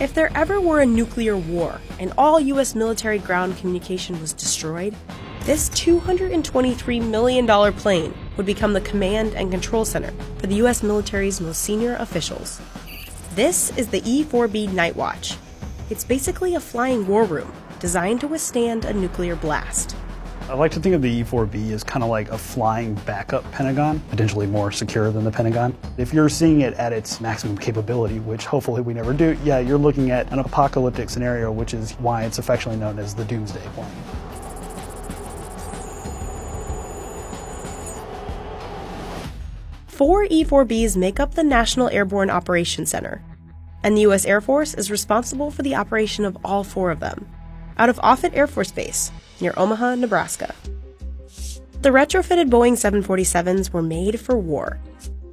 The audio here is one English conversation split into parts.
If there ever were a nuclear war and all U.S. military ground communication was destroyed, this $223 million plane would become the command and control center for the U.S. military's most senior officials. This is the E-4B NightWatch. It's basically a flying war room designed to withstand a nuclear blast. I like to think of the E-4B as kind of like a flying backup Pentagon, potentially more secure than the Pentagon. If you're seeing it at its maximum capability, which hopefully we never do, yeah, you're looking at an apocalyptic scenario, which is why it's affectionately known as the Doomsday Plane. Four E-4Bs make up the National Airborne Operations Center, and the U.S. Air Force is responsible for the operation of all four of them, out of Offutt Air Force Base, near Omaha, Nebraska. The retrofitted Boeing 747s were made for war.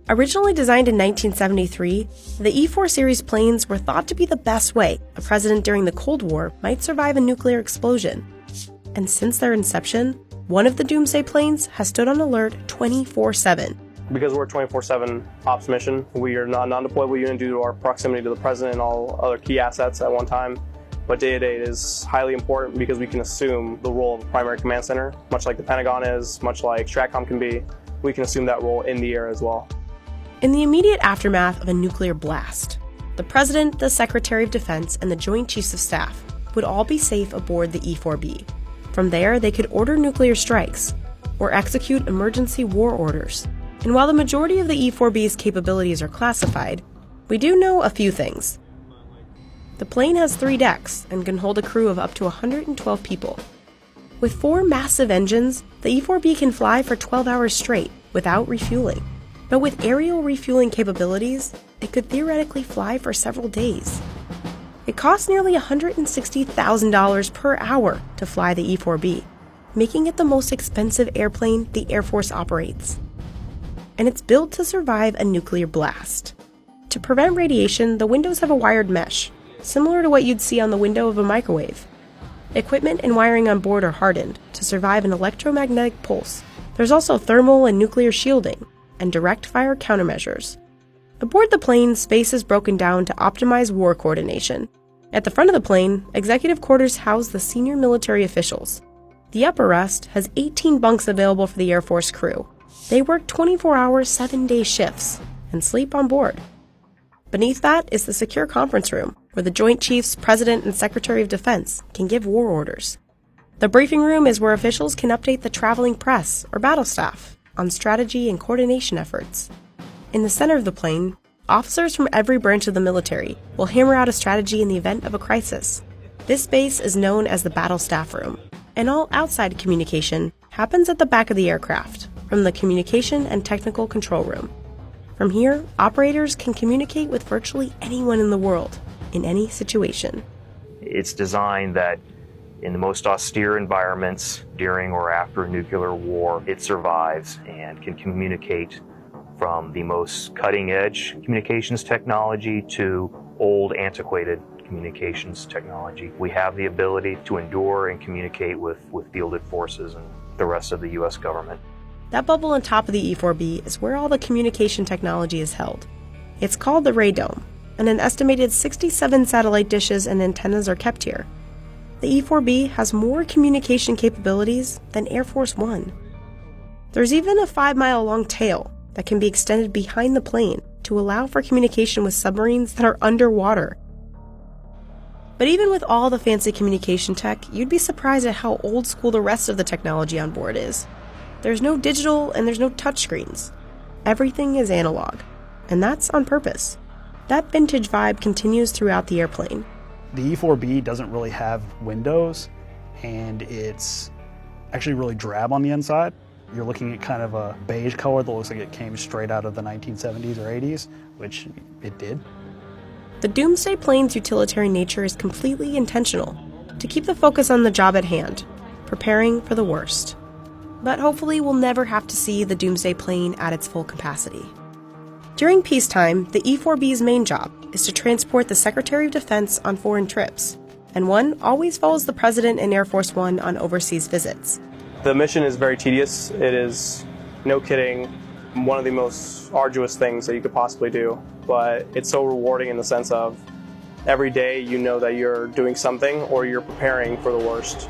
Originally designed in 1973, the E-4 series planes were thought to be the best way a president during the Cold War might survive a nuclear explosion. And since their inception, one of the Doomsday planes has stood on alert 24/7. Because we're a 24/7 ops mission, we are not a non-deployable unit due to our proximity to the president and all other key assets at one time. But day-to-day it is highly important because we can assume the role of a primary command center, much like the Pentagon is, much like STRATCOM can be. We can assume that role in the air as well. In the immediate aftermath of a nuclear blast, the President, the Secretary of Defense, and the Joint Chiefs of Staff would all be safe aboard the E-4B. From there, they could order nuclear strikes or execute emergency war orders. And while the majority of the E-4B's capabilities are classified, we do know a few things. The plane has 3 decks and can hold a crew of up to 112 people. With 4 massive engines, the E-4B can fly for 12 hours straight without refueling. But with aerial refueling capabilities, it could theoretically fly for several days. It costs nearly $160,000 per hour to fly the E-4B, making it the most expensive airplane the Air Force operates. And it's built to survive a nuclear blast. To prevent radiation, the windows have a wired mesh, similar to what you'd see on the window of a microwave. Equipment and wiring on board are hardened to survive an electromagnetic pulse. There's also thermal and nuclear shielding, and direct fire countermeasures. Aboard the plane, space is broken down to optimize war coordination. At the front of the plane, executive quarters house the senior military officials. The upper rest has 18 bunks available for the Air Force crew. They work 24-hour, 7-day shifts and sleep on board. Beneath that is the secure conference room, where the Joint Chiefs, President, and Secretary of Defense can give war orders. The briefing room is where officials can update the traveling press or battle staff on strategy and coordination efforts. In the center of the plane, officers from every branch of the military will hammer out a strategy in the event of a crisis. This space is known as the battle staff room, and all outside communication happens at the back of the aircraft, from the communication and technical control room. From here, operators can communicate with virtually anyone in the world, in any situation. It's designed that in the most austere environments during or after a nuclear war, it survives and can communicate from the most cutting-edge communications technology to old, antiquated communications technology. We have the ability to endure and communicate with fielded forces and the rest of the U.S. government. That bubble on top of the E-4B is where all the communication technology is held. It's called the radome, and an estimated 67 satellite dishes and antennas are kept here. The E-4B has more communication capabilities than Air Force One. There's even a 5-mile-long tail that can be extended behind the plane to allow for communication with submarines that are underwater. But even with all the fancy communication tech, you'd be surprised at how old school the rest of the technology on board is. There's no digital and there's no touchscreens. Everything is analog, and that's on purpose. That vintage vibe continues throughout the airplane. The E-4B doesn't really have windows, and it's actually really drab on the inside. You're looking at kind of a beige color that looks like it came straight out of the 1970s or 80s, which it did. The Doomsday plane's utilitarian nature is completely intentional, to keep the focus on the job at hand, preparing for the worst. But hopefully we'll never have to see the Doomsday plane at its full capacity. During peacetime, the E-4B's main job is to transport the Secretary of Defense on foreign trips, and one always follows the President and Air Force One on overseas visits. The mission is very tedious. It is, no kidding, one of the most arduous things that you could possibly do, but it's so rewarding in the sense of Every day you know that you're doing something or you're preparing for the worst.